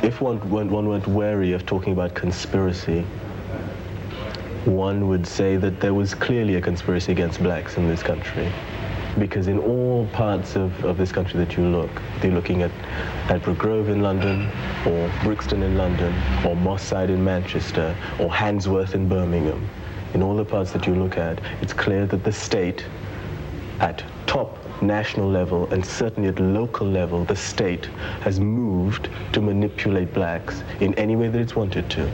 If one went wary of talking about conspiracy, one would say that there was clearly a conspiracy against blacks in this country. Because in all parts of this country that you look, you're looking at Ladbroke Grove in London, or Brixton in London, or Moss Side in Manchester, or Handsworth in Birmingham. In all the parts that you look at, it's clear that the state, at top national level and certainly at local level, the state has moved to manipulate blacks in any way that it's wanted to.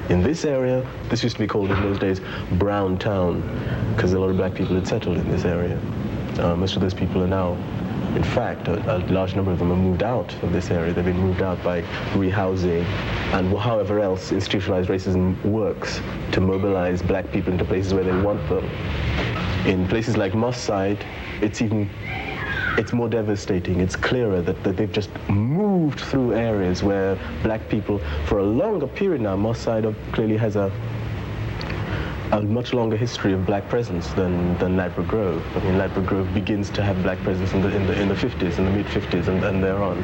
In this area, this used to be called in those days Brown Town, because a lot of black people had settled in this area. Most of those people are now, in fact, a large number of them are moved out of this area. They've been moved out by rehousing and however else institutionalized racism works to mobilize black people into places where they want them. In places like Moss Side, it's more devastating. It's clearer that they've just moved through areas where black people, for a longer period now, Moss Side clearly has a much longer history of black presence than Ladbroke Grove. I mean, Ladbroke Grove begins to have black presence in the 50s, in the mid-50s, and thereon.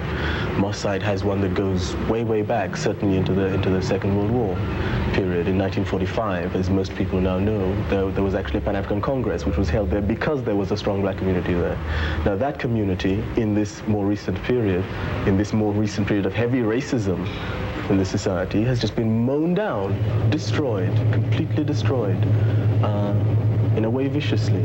Moss Side has one that goes way back, certainly into the Second World War period. In 1945, as most people now know, there was actually a Pan-African Congress which was held there because there was a strong black community there. Now that community, in this more recent period of heavy racism in this society, has just been mown down, destroyed, completely destroyed, in a way viciously.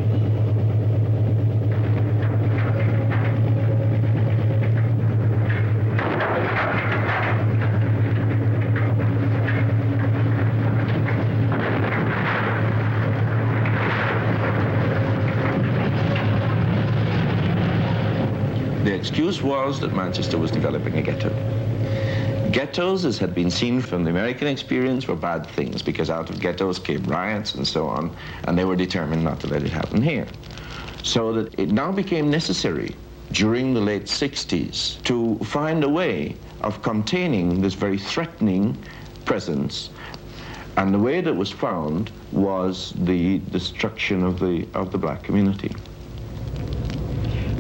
The excuse was that Manchester was developing a ghetto. Ghettos, as had been seen from the American experience, were bad things because out of ghettos came riots and so on, and they were determined not to let it happen here. So that it now became necessary during the late 60s to find a way of containing this very threatening presence, and the way that was found was the destruction of the black community.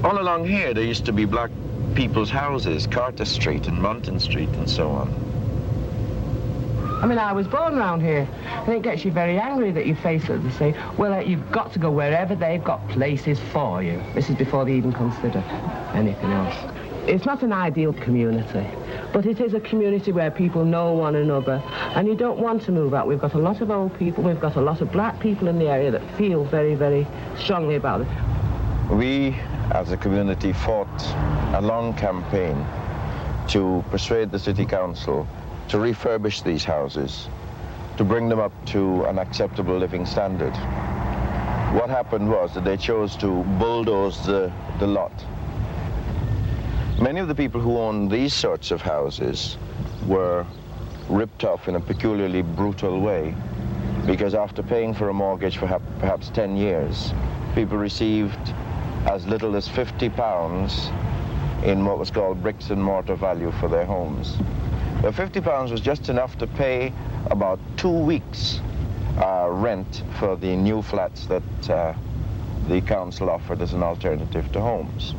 All along here there used to be black people's houses, Carter Street and Monton Street and so on. I mean, I was born around here, and it gets you very angry that you face it and say, well, you've got to go wherever they've got places for you. This is before they even consider anything else. It's not an ideal community, but it is a community where people know one another, and you don't want to move out. We've got a lot of old people, we've got a lot of black people in the area that feel very, very strongly about it. We, as a community, fought a long campaign to persuade the city council to refurbish these houses, to bring them up to an acceptable living standard. What happened was that they chose to bulldoze the lot. Many of the people who owned these sorts of houses were ripped off in a peculiarly brutal way, because after paying for a mortgage for perhaps 10 years, people received as little as £50 in what was called bricks and mortar value for their homes. The £50 was just enough to pay about 2 weeks rent for the new flats that the council offered as an alternative to homes.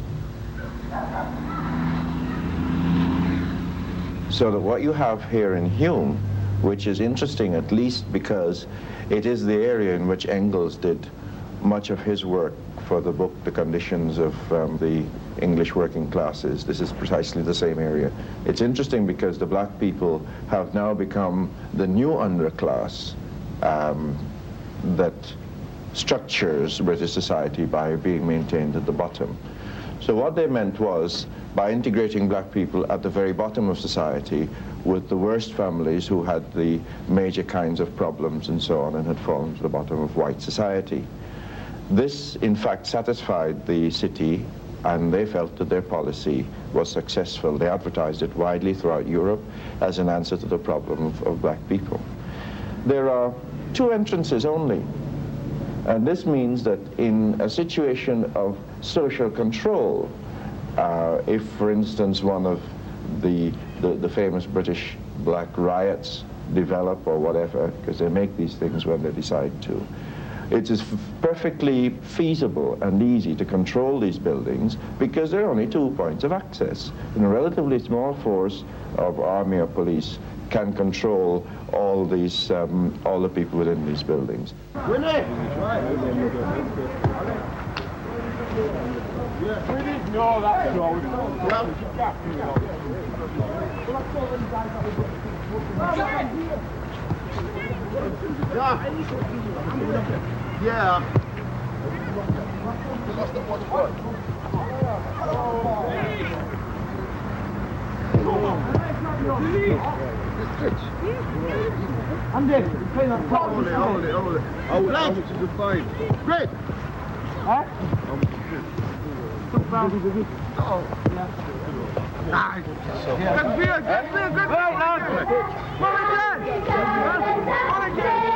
So that what you have here in Hume, which is interesting at least because it is the area in which Engels did much of his work for the book The Conditions of the English Working Classes. This is precisely the same area. It's interesting because the black people have now become the new underclass that structures British society by being maintained at the bottom. So what they meant was, by integrating black people at the very bottom of society with the worst families who had the major kinds of problems and so on and had fallen to the bottom of white society. This, in fact, satisfied the city, and they felt that their policy was successful. They advertised it widely throughout Europe as an answer to the problem of black people. There are 2 entrances only, and this means that in a situation of social control, if, for instance, one of the famous British black riots develop or whatever, because they make these things when they decide to, it is perfectly feasible and easy to control these buildings because there are only 2 points of access. And a relatively small force of army or police can control all these, all the people within these buildings. We didn't know that road. Yeah. I'm dead. Hold it. Oh, how much is the fine? Great. Huh? Oh, yeah. Nice. Good beer. Right, lad. Come again.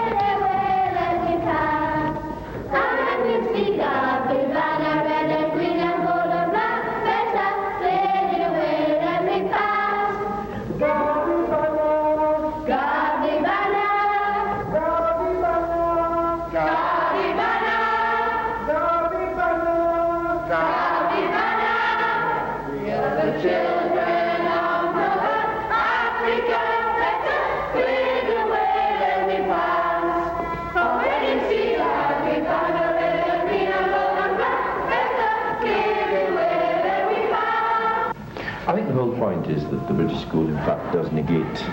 I think the whole point is that the British school, in fact, does negate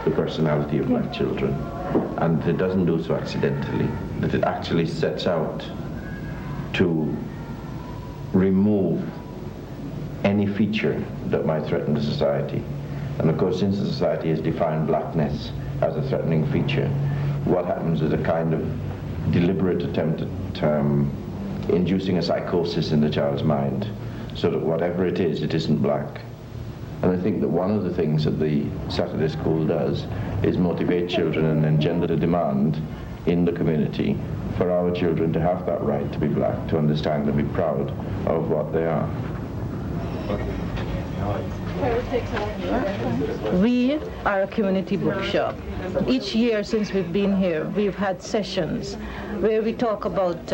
the personality of black children, and it doesn't do so accidentally, that it actually sets out to remove any feature that might threaten the society. And of course, since the society has defined blackness as a threatening feature, what happens is a kind of deliberate attempt at inducing a psychosis in the child's mind, so that whatever it isn't black. And I think that one of the things that the Saturday school does is motivate children and engender the demand in the community for our children to have that right to be black, to understand and be proud of what they are. We are a community bookshop. Each year since we've been here, we've had sessions where we talk about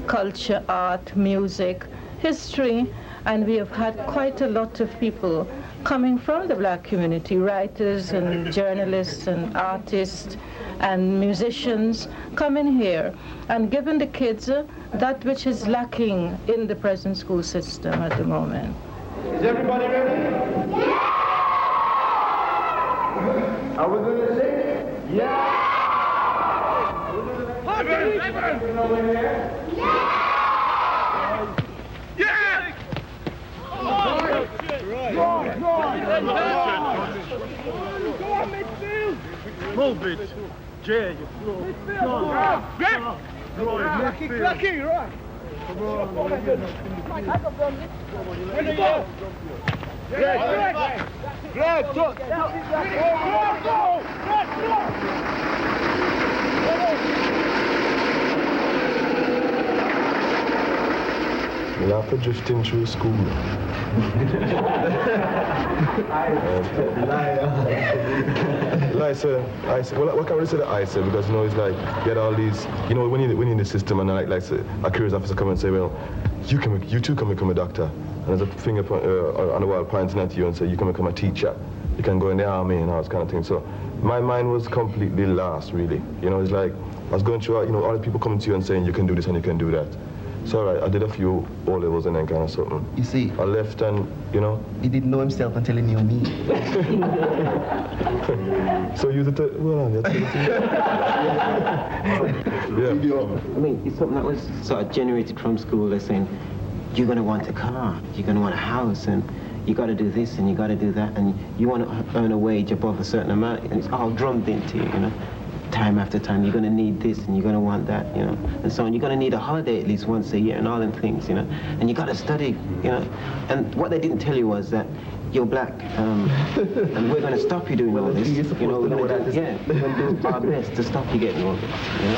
culture, art, music, history, and we have had quite a lot of people coming from the black community, writers and journalists and artists and musicians coming here and giving the kids that which is lacking in the present school system at the moment. Is everybody ready? Yeah! Are we going to sing? Yeah! Move it. Jay, Lucky, right. Come on. Ready, go. Greg, go. We'll have to drifting through school. I say, well, what can we say that I say? Because, you know, it's like, get all these, you know, when you're in the system and like say, a curious officer come and say, well, you too can become a doctor. And there's a finger on the wall pointing at you and say, you can become a teacher. You can go in the army and all this kind of thing. So my mind was completely lost, really. You know, it's like, I was going through, you know, all the people coming to you and saying, you can do this and you can do that. So I did a few O-levels and then kind of something. You see, I left and, you know. he didn't know himself until he knew me. So you did it, well, that's it. I mean, it's something that was sort of generated from school. They're saying, you're going to want a car, you're going to want a house, and you got to do this and you got to do that, and you want to earn a wage above a certain amount, and it's all drummed into you, you know. Time after time, you're going to need this and you're going to want that, you know, and so on. You're going to need a holiday at least once a year and all them things, you know, and you got to study, you know. And what they didn't tell you was that you're black, and we're going to stop you doing all this, you know. We're going to do our best to stop you getting all this, you know.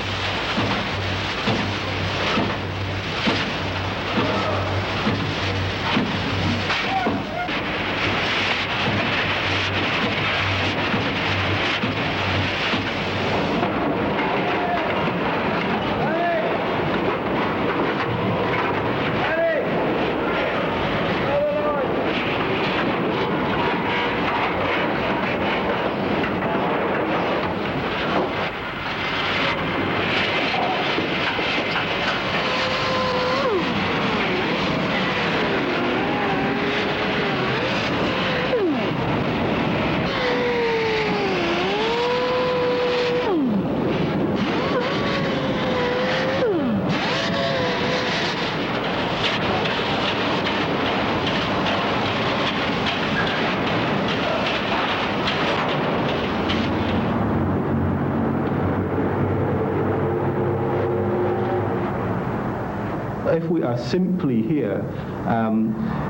if we are simply here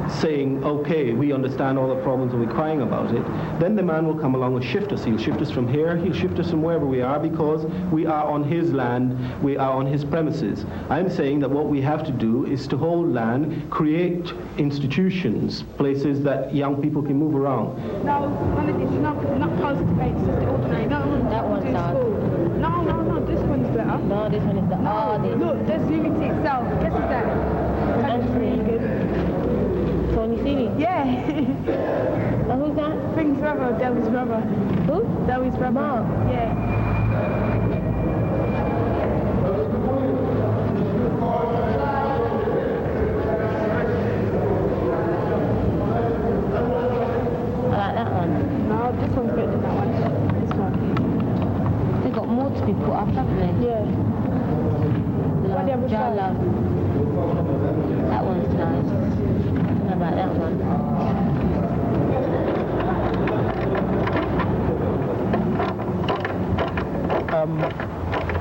saying, okay, we understand all the problems and we're crying about it, then the man will come along and shift us. He'll shift us from here, he'll shift us from wherever we are, because we are on his land, we are on his premises. I'm saying that what we have to do is to hold land, create institutions, places that young people can move around. No, none of this, not close to base, it's just the ordinary. No, that one's not. No, this one's better. No, this one is the hardest. Look, there's Unity itself. Guess who's that? That's really good. Tony Seeley? Yeah. Who's that? Thing's brother, Delby's brother. Who? Delby's brother. Mark. Yeah. I like that one. No, this one's better than that one. This one. They got more to be put up, haven't they? Yeah. What the other side? Love. That one's nice. I like that one.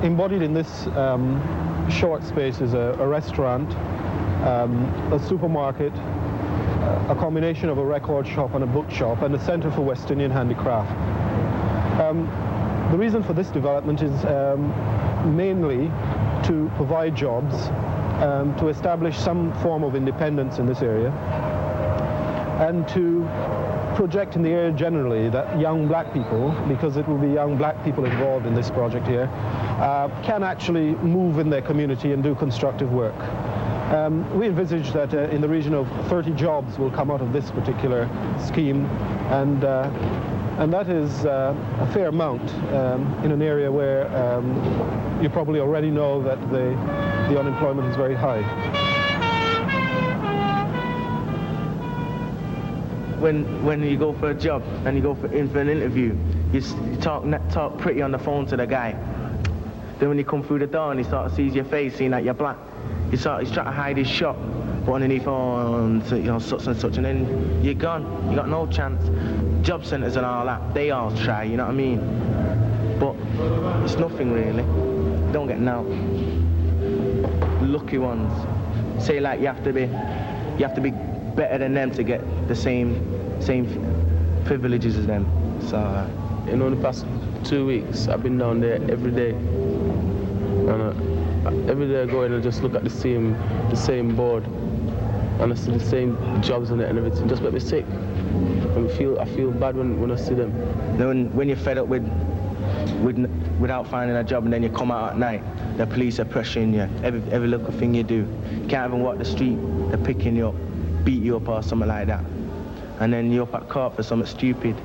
Embodied in this short space is a restaurant, a supermarket, a combination of a record shop and a bookshop, and a center for West Indian handicraft. The reason for this development is mainly to provide jobs, to establish some form of independence in this area, and to project in the area generally that young black people, because it will be young black people involved in this project here, can actually move in their community and do constructive work. We envisage that in the region of 30 jobs will come out of this particular scheme, and that is a fair amount in an area where you probably already know that the unemployment is very high. When you go for a job and you go in for an interview, you talk pretty on the phone to the guy. Then when you come through the door and he sort of sees your face, seeing that you're black, he's trying to hide his shop, but underneath on such and such, and then you're gone. You got no chance. Job centres and all that, they all try, you know what I mean? But it's nothing really. Don't get now. Lucky ones. Say like you have to be better than them to get the same privileges as them. So in the past 2 weeks, I've been down there every day, and every day I go in and just look at the same board, and I see the same jobs on it and everything. Just make me sick. I feel bad when I see them. Then when you're fed up without finding a job, and then you come out at night, the police are pressuring you. Every little thing you do, you can't even walk the street. They're picking you up, beat you up or something like that, and then you're up at court for something stupid.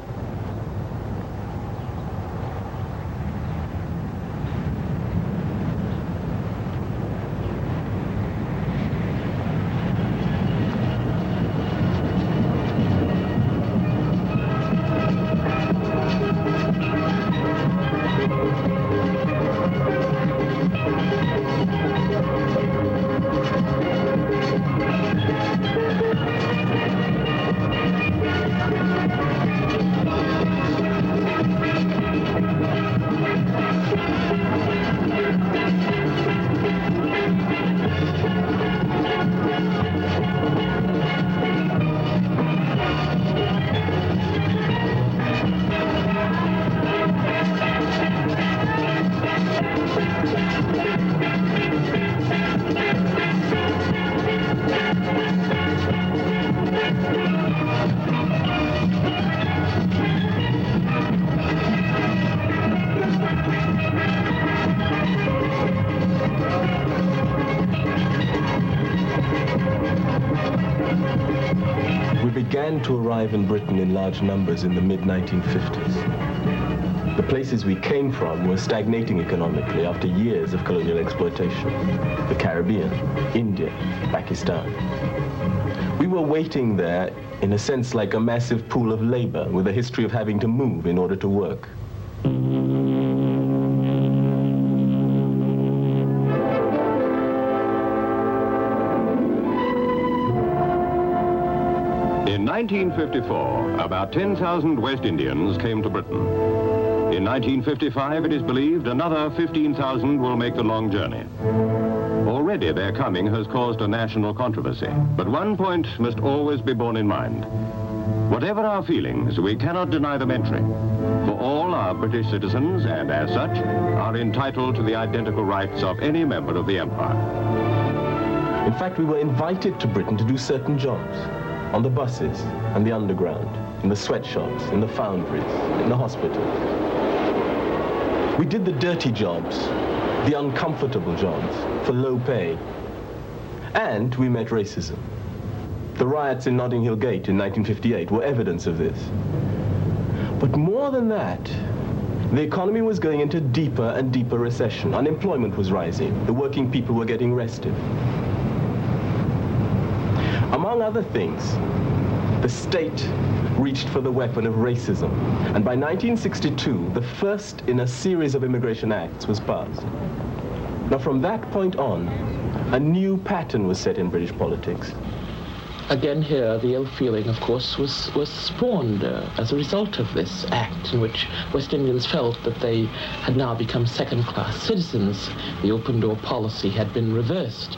began to arrive in Britain in large numbers in the mid-1950s. The places we came from were stagnating economically after years of colonial exploitation. The Caribbean, India, Pakistan. We were waiting there, in a sense, like a massive pool of labor with a history of having to move in order to work. In 1954, about 10,000 West Indians came to Britain. In 1955, it is believed another 15,000 will make the long journey. Already Already their coming has caused a national controversy. But one point must always be borne in mind. Whatever our feelings, we cannot deny them entry. For all are British citizens and, as such, are entitled to the identical rights of any member of the Empire. In fact, we were invited to Britain to do certain jobs on the buses and the underground, in the sweatshops, in the foundries, in the hospital. We did the dirty jobs, the uncomfortable jobs, for low pay. And we met racism. The riots in Notting Hill Gate in 1958 were evidence of this. But more than that, the economy was going into deeper and deeper recession. Unemployment was rising. The working people were getting restive. Among other things, the state reached for the weapon of racism. And by 1962, the first in a series of immigration acts was passed. Now, from that point on, a new pattern was set in British politics. Again here, the ill feeling, of course, was spawned as a result of this act in which West Indians felt that they had now become second-class citizens. The open door policy had been reversed.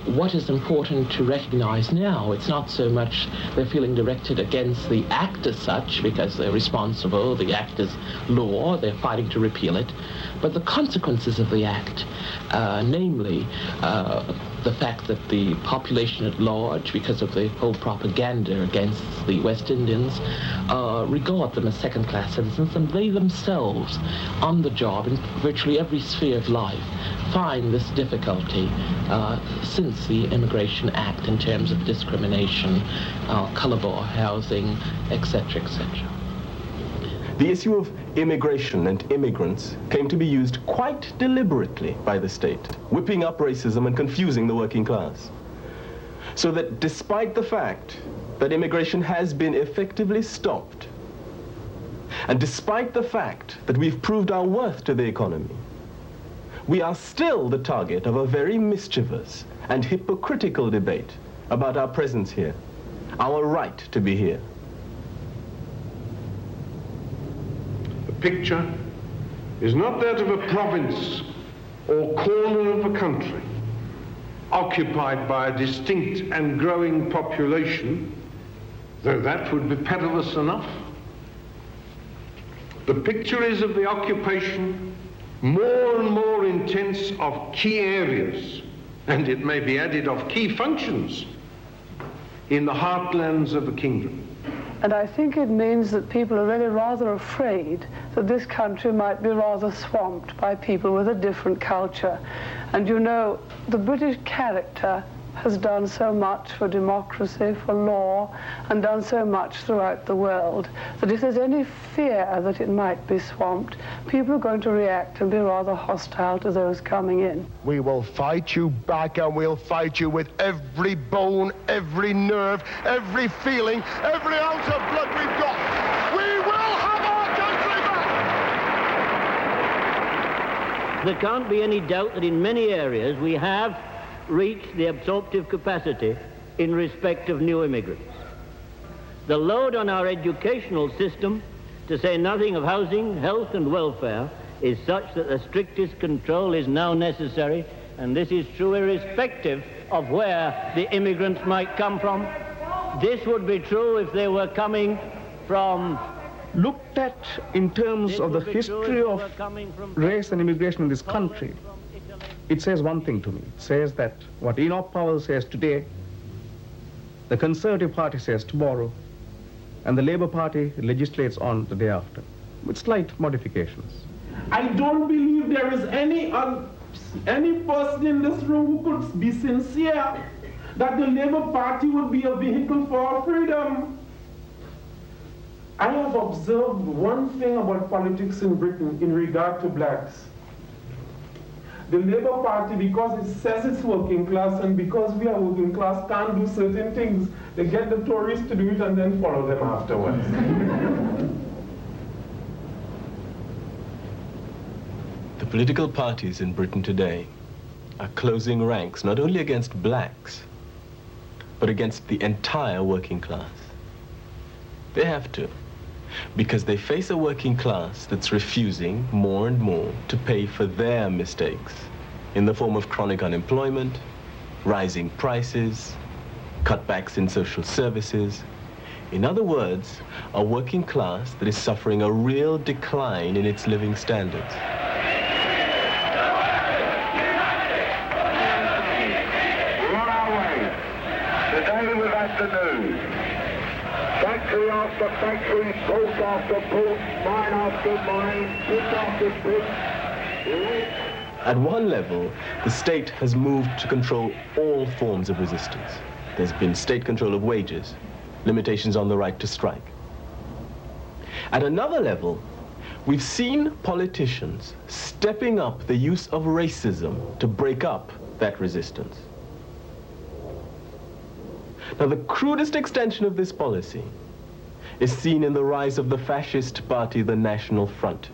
What is important to recognize now, it's not so much their feeling directed against the act as such, because they're responsible, the act is law, they're fighting to repeal it, but the consequences of the act, namely the fact that the population at large, because of the whole propaganda against the West Indians, regard them as second-class citizens, and they themselves, on the job, in virtually every sphere of life, find this difficulty since the Immigration Act in terms of discrimination, color bar housing, etc., etc. The issue of immigration and immigrants came to be used quite deliberately by the state, whipping up racism and confusing the working class. So that despite the fact that immigration has been effectively stopped, and despite the fact that we've proved our worth to the economy, we are still the target of a very mischievous and hypocritical debate about our presence here, our right to be here. The picture is not that of a province or corner of a country occupied by a distinct and growing population, though that would be perilous enough. The picture is of the occupation more and more intense of key areas, and it may be added of key functions, in the heartlands of the kingdom. And I think it means that people are really rather afraid that this country might be rather swamped by people with a different culture. And you know, the British character has done so much for democracy, for law, and done so much throughout the world, that if there's any fear that it might be swamped, people are going to react and be rather hostile to those coming in. We will fight you back, and we'll fight you with every bone, every nerve, every feeling, every ounce of blood we've got. We will have our country back! There can't be any doubt that in many areas we have reach the absorptive capacity in respect of new immigrants. The load on our educational system, to say nothing of housing, health and welfare, is such that the strictest control is now necessary, and this is true irrespective of where the immigrants might come from. This would be true if they were coming from... Looked at in terms of the history of race and immigration in this country, it says one thing to me. It says that what Enoch Powell says today, the Conservative Party says tomorrow, and the Labour Party legislates on the day after, with slight modifications. I don't believe there is any person in this room who could be sincere that the Labour Party would be a vehicle for freedom. I have observed one thing about politics in Britain in regard to blacks. The Labour Party, because it says it's working class, and because we are working class, can't do certain things. They get the Tories to do it and then follow them afterwards. The political parties in Britain today are closing ranks not only against blacks, but against the entire working class. They have to, because they face a working class that's refusing more and more to pay for their mistakes in the form of chronic unemployment, rising prices, cutbacks in social services. In other words, a working class that is suffering a real decline in its living standards. Today we've had the news. Factory after factory, post after post, mine after mine, pit after pit. At one level, the state has moved to control all forms of resistance. There's been state control of wages, limitations on the right to strike. At another level, we've seen politicians stepping up the use of racism to break up that resistance. Now, the crudest extension of this policy is seen in the rise of the fascist party, the National Front,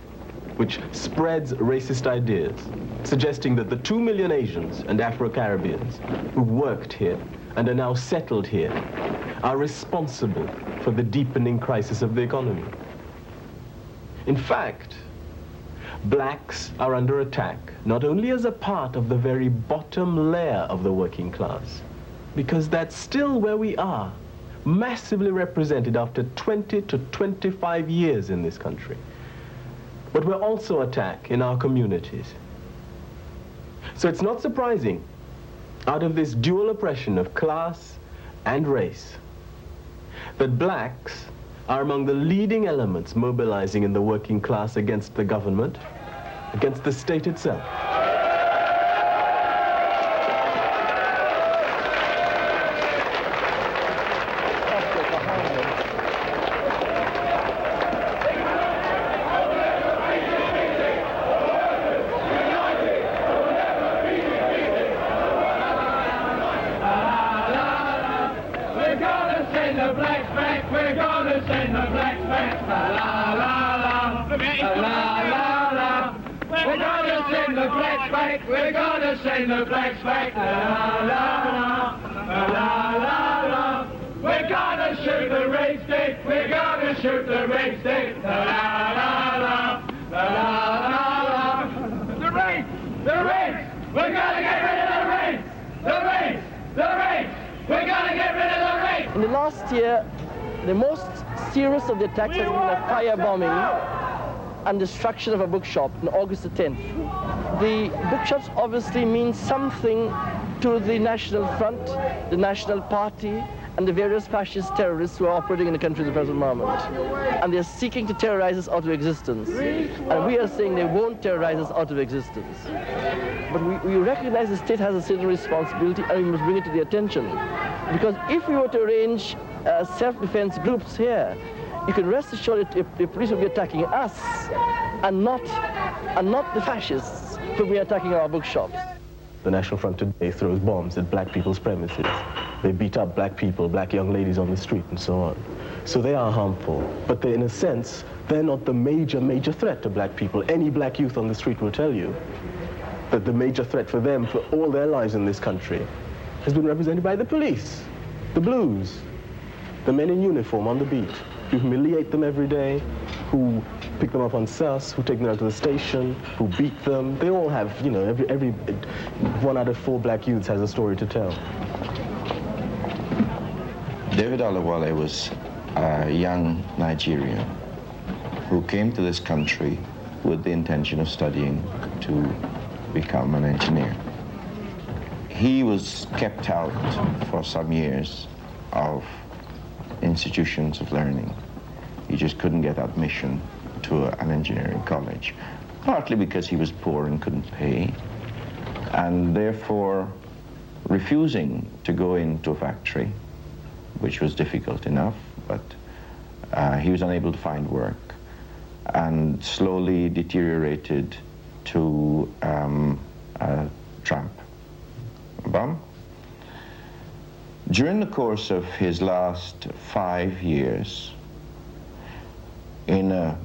which spreads racist ideas, suggesting that the 2 million Asians and Afro-Caribbeans who've worked here and are now settled here are responsible for the deepening crisis of the economy. In fact, blacks are under attack, not only as a part of the very bottom layer of the working class, because that's still where we are, massively represented after 20 to 25 years in this country. But we're also attacked in our communities. So it's not surprising, out of this dual oppression of class and race, that blacks are among the leading elements mobilizing in the working class against the government, against the state itself. We're gonna send the blacks back. La la la, la la la. We're gonna shoot the race state. We're gonna shoot the race state. La la la, la la la. The race, the race. We're gonna get rid of the race. The race, the race. We're gonna get rid of the race. In the last year, the most serious of the attacks has been a firebombing and destruction of a bookshop on August the 10th. The bookshops obviously mean something to the National Front, the National Party, and the various fascist terrorists who are operating in the country at the present moment. And they're seeking to terrorize us out of existence. And we are saying they won't terrorize us out of existence. But we recognize the state has a certain responsibility, and we must bring it to the attention. Because if we were to arrange self-defense groups here, you can rest assured that the police will be attacking us and not the fascists who will be attacking our bookshops. The National Front today throws bombs at black people's premises. They beat up black people, black young ladies on the street, and so on. So they are harmful, but in a sense, they're not the major threat to black people. Any black youth on the street will tell you that the major threat for them for all their lives in this country has been represented by the police, the blues, the men in uniform on the beat, who humiliate them every day, who pick them up on sus, who take them out to the station, who beat them. They all have, you know, every 1 out of 4 black youths has a story to tell. David Olawale was a young Nigerian who came to this country with the intention of studying to become an engineer. He was kept out for some years of institutions of learning. He just couldn't get admission to an engineering college, partly because he was poor and couldn't pay, and therefore refusing to go into a factory, which was difficult enough, but he was unable to find work and slowly deteriorated to a tramp bum. During the course of his last 5 years, in a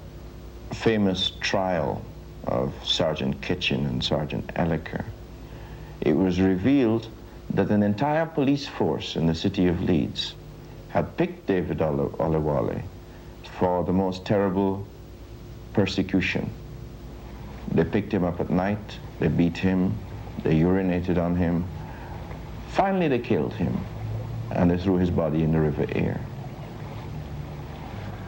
famous trial of Sergeant Kitchen and Sergeant Elliker, it was revealed that an entire police force in the city of Leeds had picked David Olawale for the most terrible persecution. They picked him up at night, they beat him, they urinated on him. Finally, they killed him, and they threw his body in the River Aire.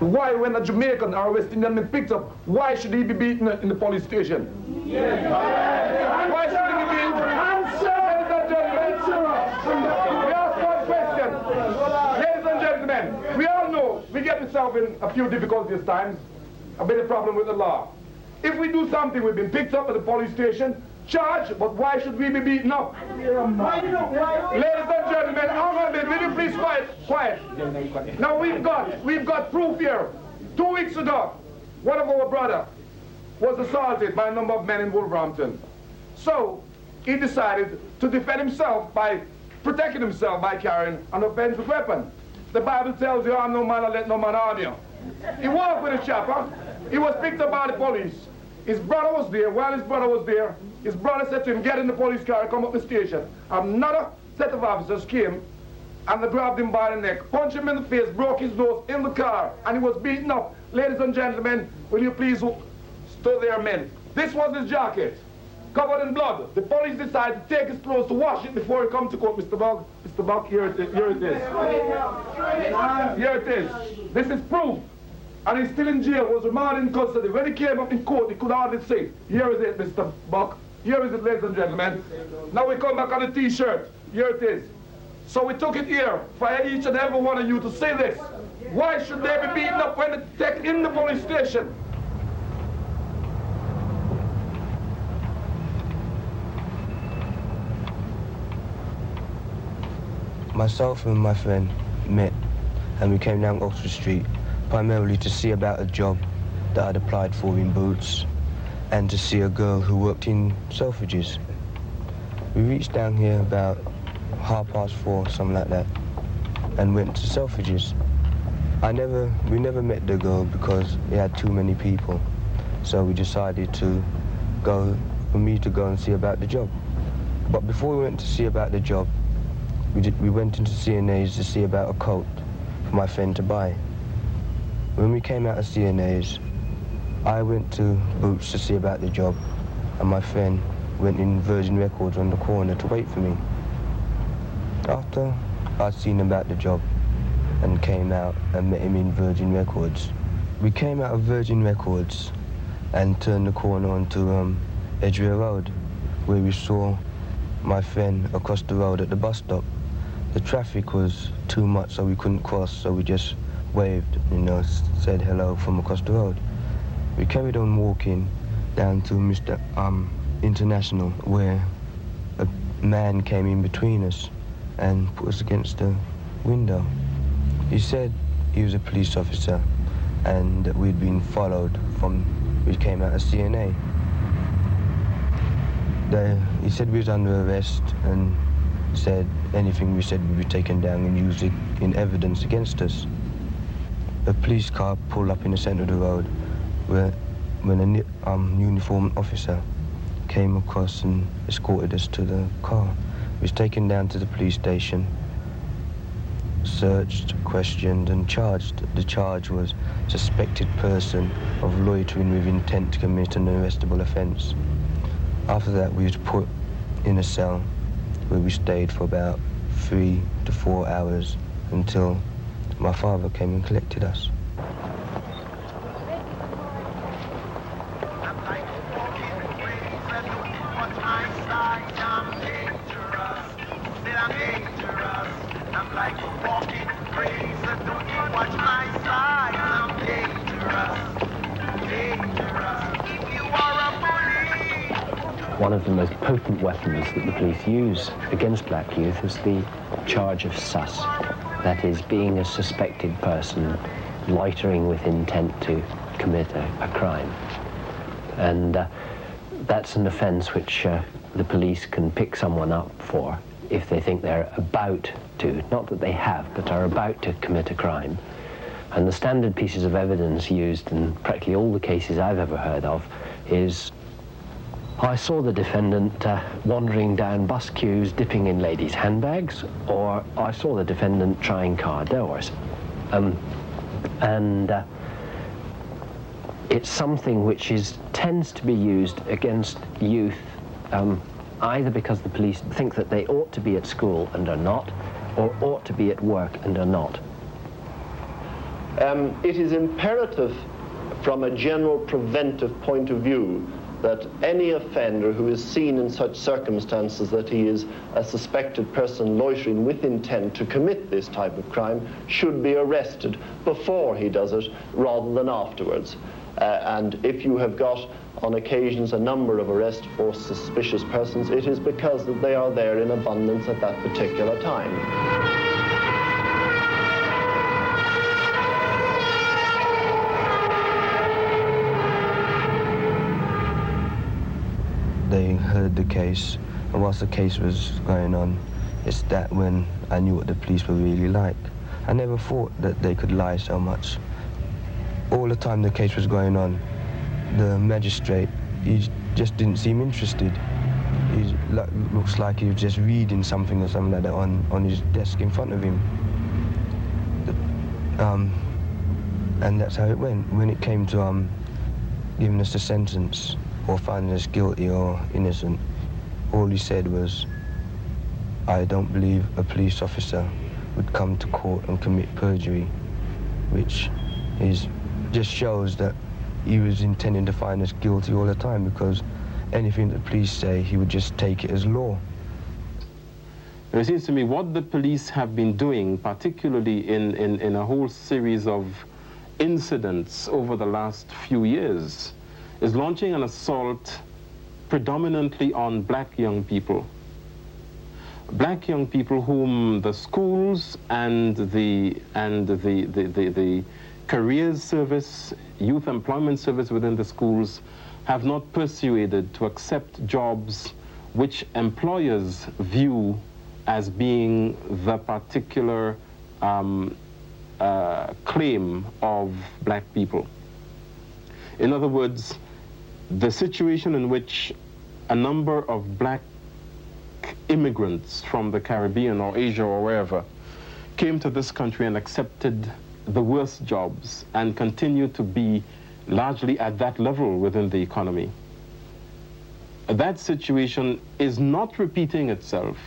Why, when a Jamaican or a West Indian man picked up, why should he be beaten in the police station? Why should he be beaten? Ladies and gentlemen, we ask one question. Ladies and gentlemen, we all know we get ourselves in a few difficulties times, a bit of problem with the law. If we do something, we've been picked up at the police station, charged, but why should we be beaten up? Ladies and gentlemen, hang on a minute, will you please quiet? Now we've got proof here. 2 weeks ago, one of our brothers was assaulted by a number of men in Wolverhampton. So he decided to defend himself by protecting himself by carrying an offensive weapon. The Bible tells you, harm no man and let no man harm you. He walked with a chopper. He was picked up by the police. His brother was there. While his brother was there, his brother said to him, get in the police car and come up the station. Another set of officers came and they grabbed him by the neck, punched him in the face, broke his nose in the car, and he was beaten up. Ladies and gentlemen, will you please stow their men? This was his jacket, covered in blood. The police decided to take his clothes to wash it before he come to court. Mr. Buck, here it is. Here it is. This is proof. And he's still in jail, was remanded in custody. When he came up in court, he could hardly say, here is it, Mr. Buck. Here is it, ladies and gentlemen. Now we come back on the T-shirt. Here it is. So we took it here for each and every one of you to say this. Why should they be beaten up when they take in the police station? Myself and my friend met, and we came down Oxford Street primarily to see about a job that I'd applied for in Boots and to see a girl who worked in Selfridges. We reached down here about 4:30, something like that, and went to Selfridges. We never met the girl because it had too many people, so we decided for me to go and see about the job. But before we went to see about the job, we went into CNA's to see about a coat for my friend to buy. When we came out of CNA's, I went to Boots to see about the job, and my friend went in Virgin Records on the corner to wait for me. After I'd seen about the job and came out and met him in Virgin Records, we came out of Virgin Records and turned the corner onto Edgware Road, where we saw my friend across the road at the bus stop. The traffic was too much, so we couldn't cross, so we just waved, said hello from across the road. We carried on walking down to Mr. International, where a man came in between us and put us against the window. He said he was a police officer and that we'd been followed we came out of CNA. He said we was under arrest and said anything we said would be taken down and used in evidence against us. A police car pulled up in the centre of the road when a uniformed officer came across and escorted us to the car. We was taken down to the police station, searched, questioned and charged. The charge was suspected person of loitering with intent to commit an arrestable offence. After that we was put in a cell where we stayed for about 3 to 4 hours until my father came and collected us. One of the most potent weapons that the police use against black youth is the charge of sus. That is, being a suspected person, loitering with intent to commit a crime. And that's an offence which the police can pick someone up for if they think they're about to, not that they have, but are about to commit a crime. And the standard pieces of evidence used in practically all the cases I've ever heard of is, I saw the defendant wandering down bus queues, dipping in ladies' handbags, or I saw the defendant trying car doors. It's something which tends to be used against youth either because the police think that they ought to be at school and are not, or ought to be at work and are not? It is imperative from a general preventive point of view that any offender who is seen in such circumstances that he is a suspected person loitering with intent to commit this type of crime should be arrested before he does it rather than afterwards. And if you have got on occasions a number of arrests for suspicious persons, it is because that they are there in abundance at that particular time. They heard the case, and whilst the case was going on, it's that when I knew what the police were really like. I never thought that they could lie so much. All the time the case was going on, the magistrate, he just didn't seem interested. He looks like he was just reading something or something like that on his desk in front of him. And that's how it went. When it came to giving us the sentence, or finding us guilty or innocent, all he said was, I don't believe a police officer would come to court and commit perjury, which just shows that he was intending to find us guilty all the time, because anything the police say, he would just take it as law. It seems to me what the police have been doing, particularly in a whole series of incidents over the last few years, is launching an assault predominantly on black young people. Black young people whom the schools and the careers service, youth employment service within the schools have not persuaded to accept jobs which employers view as being the particular claim of black people. In other words, the situation in which a number of black immigrants from the Caribbean or Asia or wherever came to this country and accepted the worst jobs and continue to be largely at that level within the economy. That situation is not repeating itself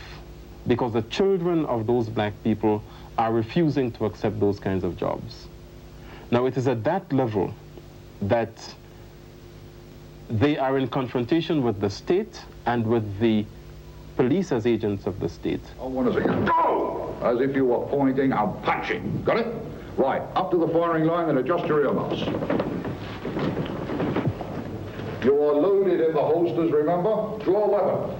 because the children of those black people are refusing to accept those kinds of jobs. Now, it is at that level that they are in confrontation with the state and with the police as agents of the state. I want to see you go! As if you were pointing and punching. Got it? Right, up to the firing line and adjust your earmuffs. You are loaded in the holsters, remember? Draw weapon.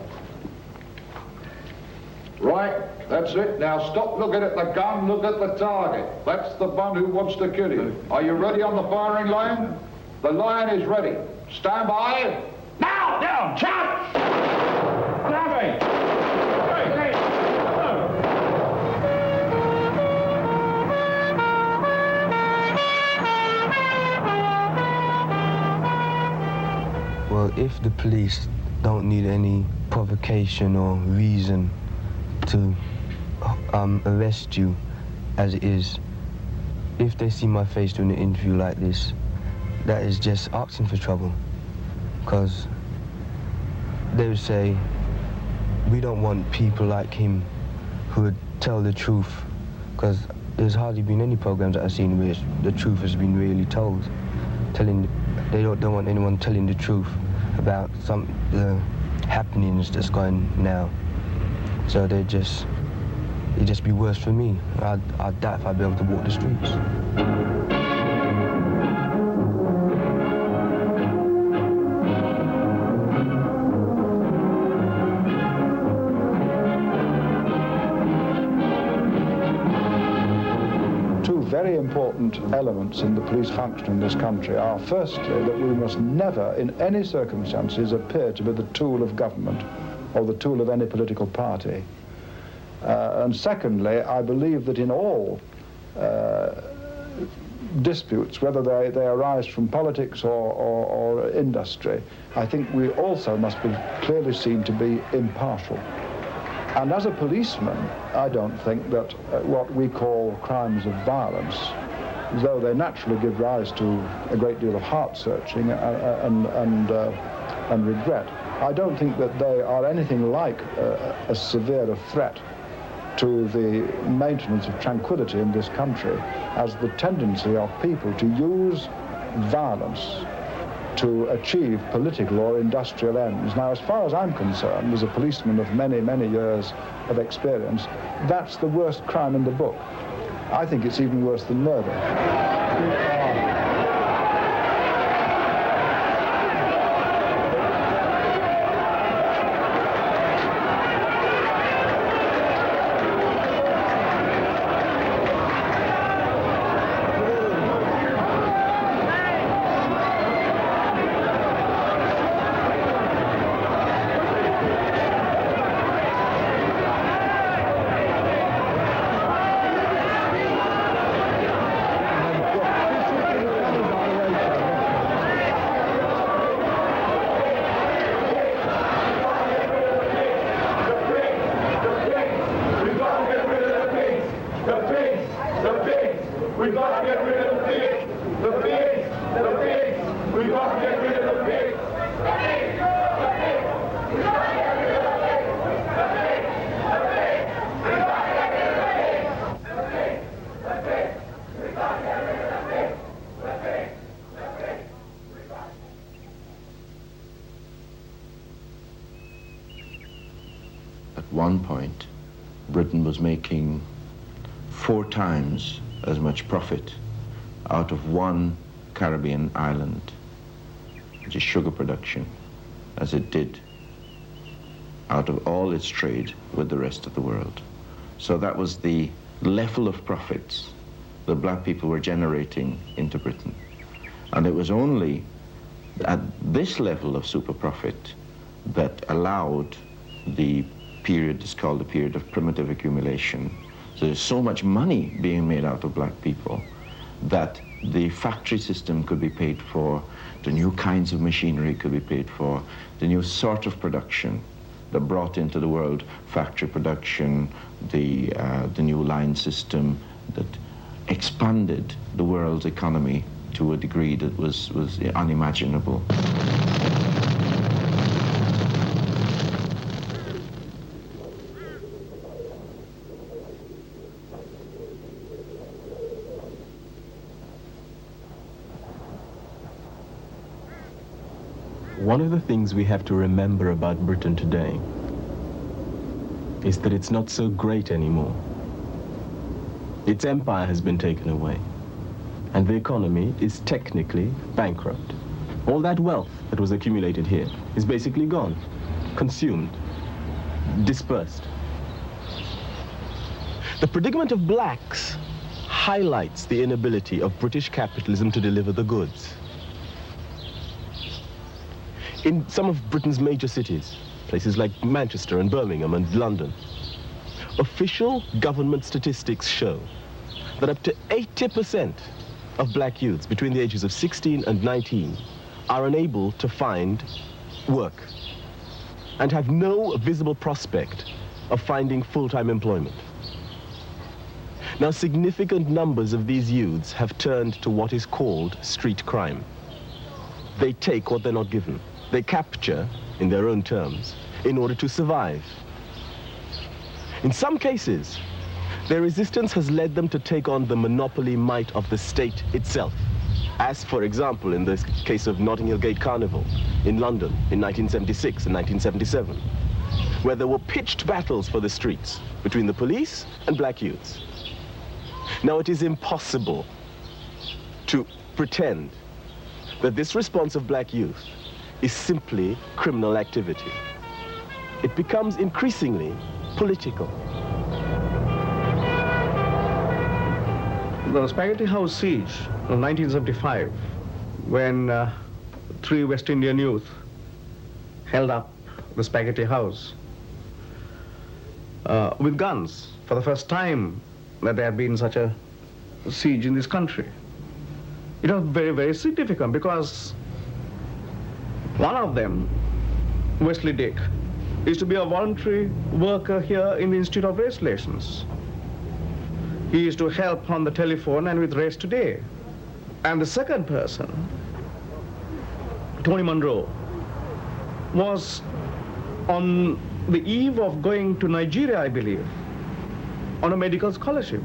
Right, that's it. Now stop looking at the gun, look at the target. That's the one who wants to kill you. Are you ready on the firing line? The line is ready. Stand by. Now, down, charge! Grabbing! Well, if the police don't need any provocation or reason to arrest you as it is, if they see my face doing an interview like this, that is just asking for trouble, because they would say, we don't want people like him who would tell the truth, because there's hardly been any programs that I've seen where the truth has been really told. They don't want anyone telling the truth about the happenings that's going now. So it'd just be worse for me. I'd doubt if I'd be able to walk the streets. Very important elements in the police function in this country are, firstly, that we must never, in any circumstances, appear to be the tool of government or the tool of any political party. And secondly, I believe that in all disputes, whether they arise from politics or industry, I think we also must be clearly seen to be impartial. And as a policeman, I don't think that what we call crimes of violence, though they naturally give rise to a great deal of heart-searching and regret, I don't think that they are anything like as severe a threat to the maintenance of tranquility in this country as the tendency of people to use violence to achieve political or industrial ends. Now, as far as I'm concerned, as a policeman of many, many years of experience, that's the worst crime in the book. I think it's even worse than murder. At one point, Britain was making 4 times as much profit out of one Caribbean island, which is sugar production, as it did out of all its trade with the rest of the world. So that was the level of profits that black people were generating into Britain. And it was only at this level of super profit that allowed the period is called the period of primitive accumulation. So there's so much money being made out of black people that the factory system could be paid for, the new kinds of machinery could be paid for, the new sort of production that brought into the world factory production, the new line system that expanded the world's economy to a degree that was unimaginable. One of the things we have to remember about Britain today is that it's not so great anymore. Its empire has been taken away, and the economy is technically bankrupt. All that wealth that was accumulated here is basically gone, consumed, dispersed. The predicament of blacks highlights the inability of British capitalism to deliver the goods. In some of Britain's major cities, places like Manchester and Birmingham and London, official government statistics show that up to 80% of black youths between the ages of 16 and 19 are unable to find work and have no visible prospect of finding full-time employment. Now, significant numbers of these youths have turned to what is called street crime. They take what they're not given. They capture, in their own terms, in order to survive. In some cases, their resistance has led them to take on the monopoly might of the state itself, as, for example, in the case of Notting Hill Gate Carnival in London in 1976 and 1977, where there were pitched battles for the streets between the police and black youths. Now, it is impossible to pretend that this response of black youth is simply criminal activity. It becomes increasingly political. The Spaghetti House siege of 1975, when 3 West Indian youth held up the Spaghetti House with guns for the first time that there had been such a siege in this country. It was very, very significant because one of them, Wesley Dick, is to be a voluntary worker here in the Institute of Race Relations. He is to help on the telephone and with Race Today. And the second person, Tony Monroe, was on the eve of going to Nigeria, I believe, on a medical scholarship.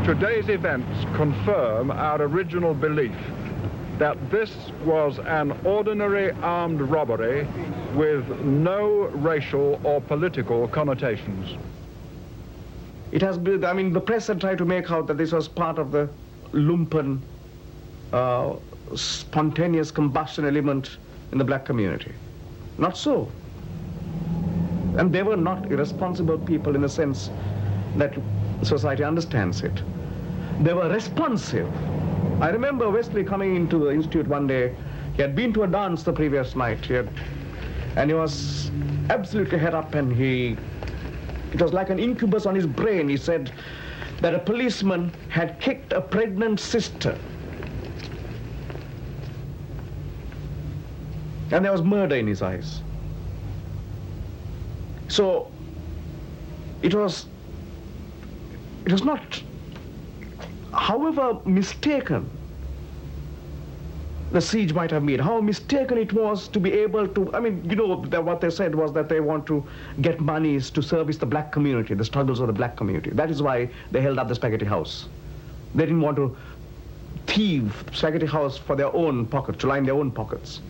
Today's events confirm our original belief that this was an ordinary armed robbery with no racial or political connotations. It has been, I mean, the press had tried to make out that this was part of the lumpen, spontaneous combustion element in the black community. Not so. And they were not irresponsible people in the sense that society understands it. They were responsive. I remember Wesley coming into the institute one day. He had been to a dance the previous night, and he was absolutely head up, and it was like an incubus on his brain. He said that a policeman had kicked a pregnant sister. And there was murder in his eyes. So it was not, however mistaken the siege might have been, how mistaken it was to be able to, I mean, you know, what they said was that they want to get monies to service the black community, the struggles of the black community. That is why they held up the Spaghetti House. They didn't want to thieve Spaghetti House for their own pockets, to line their own pockets.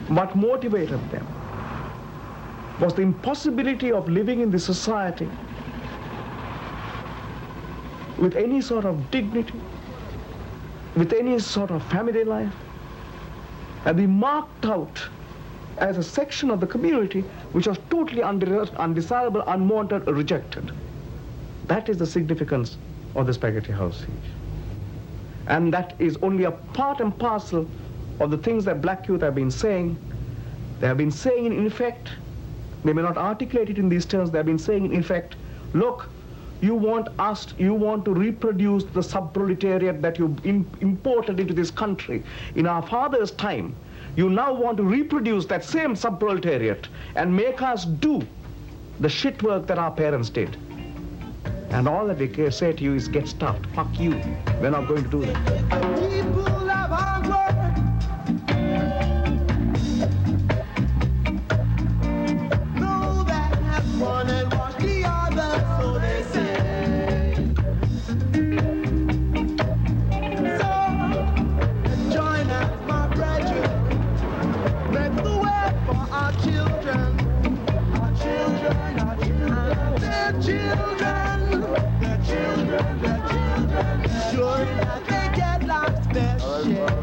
What motivated them was the impossibility of living in this society with any sort of dignity, with any sort of family life, and be marked out as a section of the community which was totally undesirable, unwanted, rejected. That is the significance of the Spaghetti House siege. And that is only a part and parcel of the things that black youth have been saying. They have been saying in effect, they may not articulate it in these terms, they have been saying in effect, look, you want to reproduce the sub-proletariat that you imported into this country in our father's time. You now want to reproduce that same sub-proletariat and make us do the shit work that our parents did. And all that they say to you is, get stuffed, fuck you. We're not going to do that. People have hard work. Know that one and wash the other, so they say. So, join us, my brethren. Let the way for our children. Our children, our children, their children. Their children, their children. Sure that they get life's best share.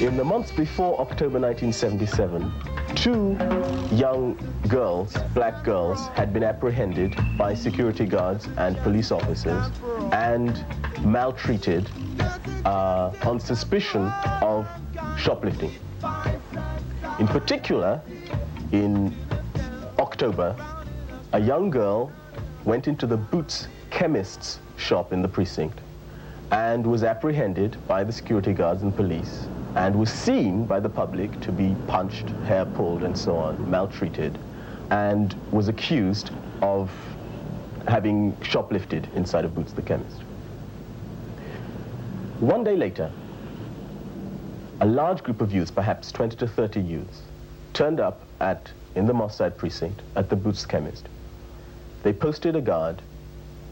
In the months before October 1977, 2 young girls, black girls, had been apprehended by security guards and police officers and maltreated on suspicion of shoplifting. In particular, in October, a young girl went into the Boots chemist's shop in the precinct and was apprehended by the security guards and police and was seen by the public to be punched, hair pulled, and so on, maltreated, and was accused of having shoplifted inside of Boots the chemist. One day later, a large group of youths, perhaps 20 to 30 youths, turned up in the Moss Side precinct at the Boots chemist. They posted a guard,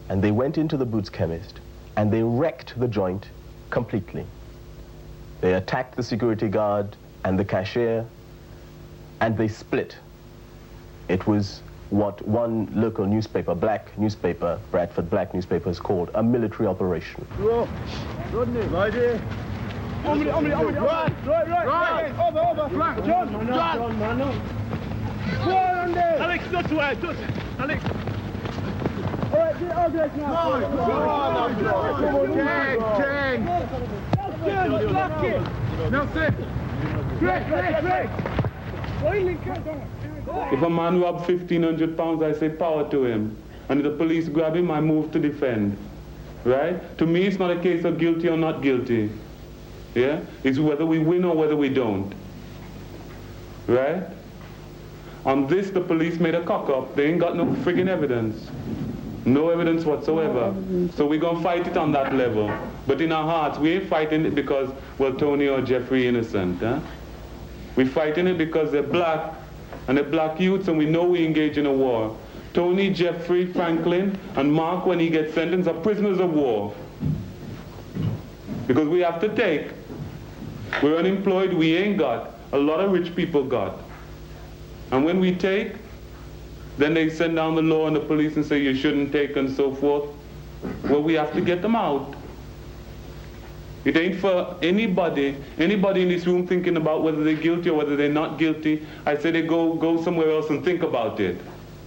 and they went into the Boots chemist, and they wrecked the joint completely. They attacked the security guard and the cashier, and they split. It was what one local newspaper, black newspaper, Bradford Black newspaper, is called a military operation. Right here. Right. Over. John. Go on there. Alex, not too high. Alex. All right, get out there now. King. Lock it. Nelson. Greg. If a man robbed 1,500 pounds, I say power to him. And if the police grab him, I move to defend. Right? To me, it's not a case of guilty or not guilty. Yeah? It's whether we win or whether we don't. Right? On this, the police made a cock-up. They ain't got no friggin' evidence. No evidence whatsoever. So we're going to fight it on that level. But in our hearts, we ain't fighting it because, well, Tony or Jeffrey innocent. Huh? We're fighting it because they're black, and they're black youths, and we know we engage in a war. Tony, Jeffrey, Franklin, and Mark, when he gets sentenced, are prisoners of war. Because we have to take. We're unemployed, we ain't got. A lot of rich people got. And when we take, then they send down the law and the police and say you shouldn't take and so forth. Well, we have to get them out. It ain't for anybody in this room thinking about whether they're guilty or whether they're not guilty. I say they go somewhere else and think about it.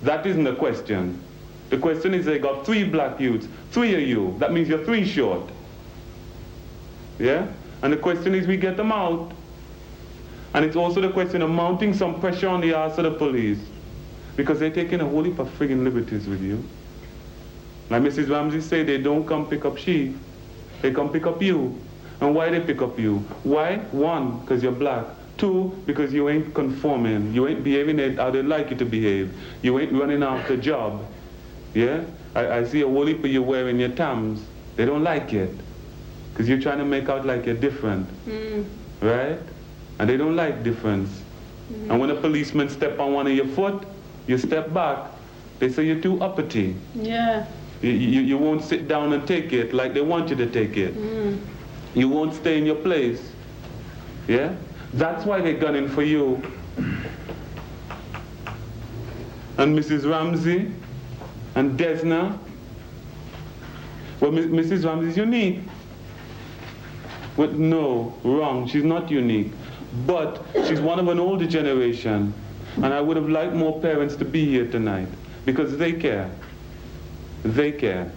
That isn't the question. The question is they got 3 black youths, 3 of you. That means you're 3 short. Yeah? And the question is we get them out. And it's also the question of mounting some pressure on the arse of the police. Because they're taking a whole heap of friggin' liberties with you. Like Mrs. Ramsey said, they don't come pick up she. They come pick up you. And why they pick up you? Why? 1, because you're black. 2, because you ain't conforming. You ain't behaving how they like you to behave. You ain't running after job. Yeah? I see a whole heap of you wearing your Tams. They don't like it. Because you're trying to make out like you're different. Right? And they don't like difference. And when a policeman step on one of your foot, you step back. They say you're too uppity. Yeah. You won't sit down and take it like they want you to take it. You won't stay in your place. Yeah? That's why they're gunning for you. And Mrs. Ramsey and Desna. Well, Mrs. Ramsey's unique. But no, wrong. She's not unique. But she's one of an older generation. And I would have liked more parents to be here tonight. Because they care. They care.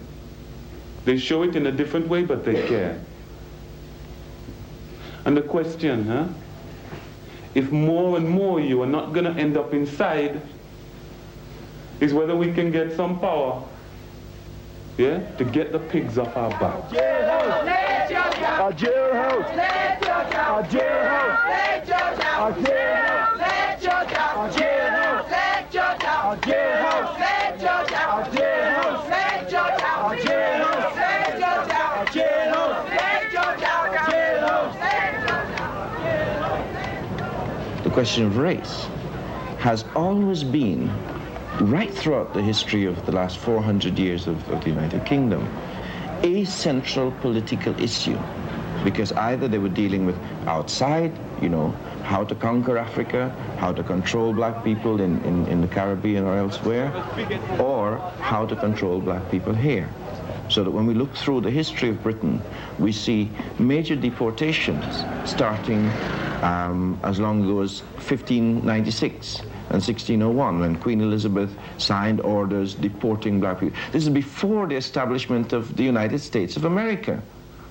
They show it in a different way, but they care. And the question, if more and more you are not going to end up inside, is whether we can get some power, yeah, to get the pigs off our back. Our jailhouse! Our jailhouse! Our jailhouse! Our jailhouse! Our jailhouse! Our jailhouse! Our The question of race has always been, right throughout the history of the last 400 years of the United Kingdom, a central political issue. Because either they were dealing with outside, how to conquer Africa, how to control black people in the Caribbean or elsewhere, or how to control black people here. So that when we look through the history of Britain, we see major deportations starting as long ago as 1596 and 1601, when Queen Elizabeth signed orders deporting black people. This is before the establishment of the United States of America,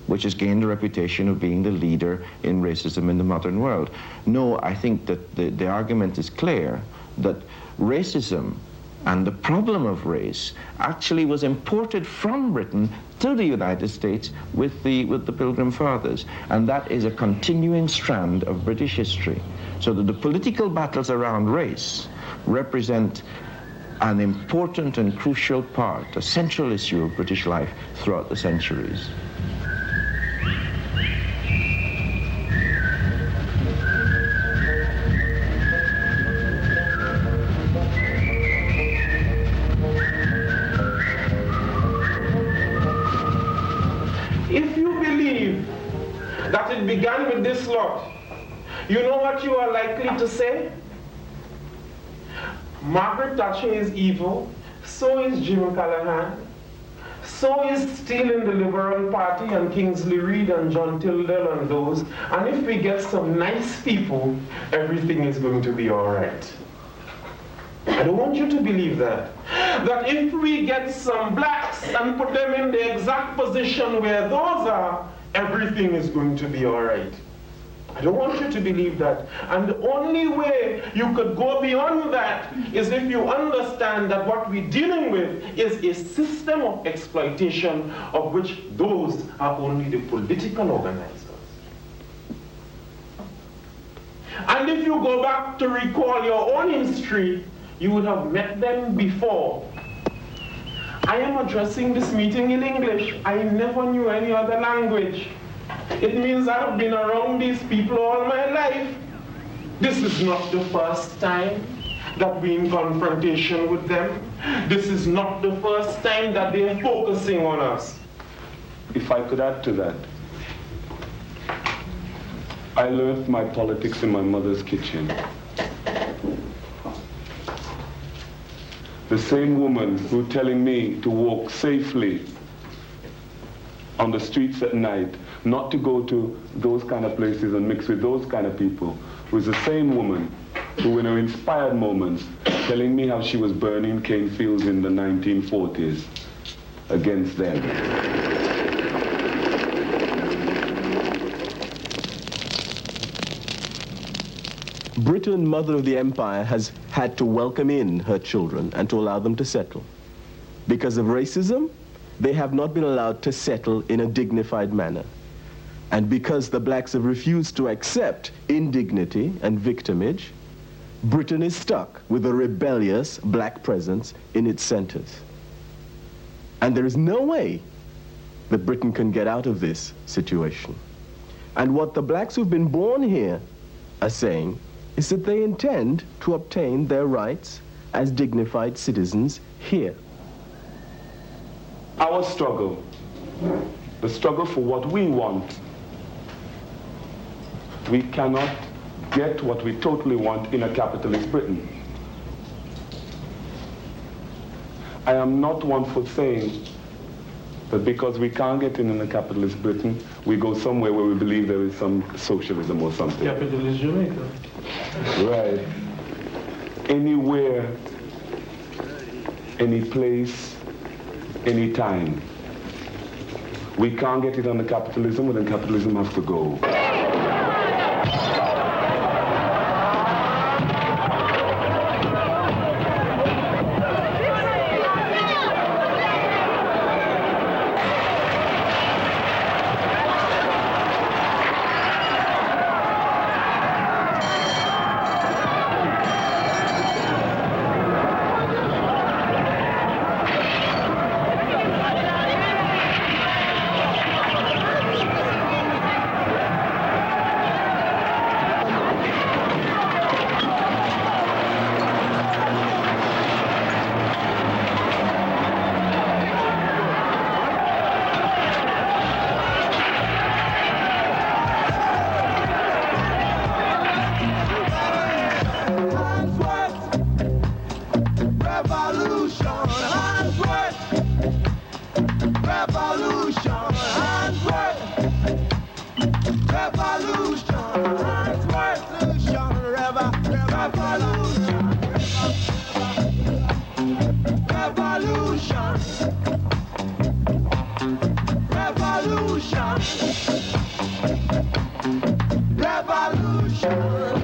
which has gained a reputation of being the leader in racism in the modern world. No, I think that the argument is clear that racism and the problem of race actually was imported from Britain to the United States with the Pilgrim Fathers. And that is a continuing strand of British history. So that the political battles around race represent an important and crucial part, a central issue of British life throughout the centuries. If you believe that it began with this lot, you know what you are likely to say? Margaret Thatcher is evil, so is Jim Callaghan, so is still in the Liberal Party and Kingsley Reid and John Tildell and those, and if we get some nice people, everything is going to be all right. I don't want you to believe that. That if we get some blacks and put them in the exact position where those are, everything is going to be all right. I don't want you to believe that. And the only way you could go beyond that is if you understand that what we're dealing with is a system of exploitation of which those are only the political organizers. And if you go back to recall your own history, you would have met them before. I am addressing this meeting in English. I never knew any other language. It means I've been around these people all my life. This is not the first time that we're in confrontation with them. This is not the first time that they're focusing on us. If I could add to that, I learned my politics in my mother's kitchen. The same woman who telling me to walk safely on the streets at night, not to go to those kind of places and mix with those kind of people, was the same woman who in her inspired moments telling me how she was burning cane fields in the 1940s against them. Britain, mother of the empire, has had to welcome in her children and to allow them to settle. Because of racism, they have not been allowed to settle in a dignified manner. And because the blacks have refused to accept indignity and victimage, Britain is stuck with a rebellious black presence in its centers. And there is no way that Britain can get out of this situation. And what the blacks who've been born here are saying is that they intend to obtain their rights as dignified citizens here. Our struggle, the struggle for what we want, we cannot get what we totally want in a capitalist Britain. I am not one for saying that because we can't get in a capitalist Britain, we go somewhere where we believe there is some socialism or something. Capitalist Jamaica. Right. Anywhere, any place, any time. We can't get it under capitalism, but then capitalism has to go. Revolution.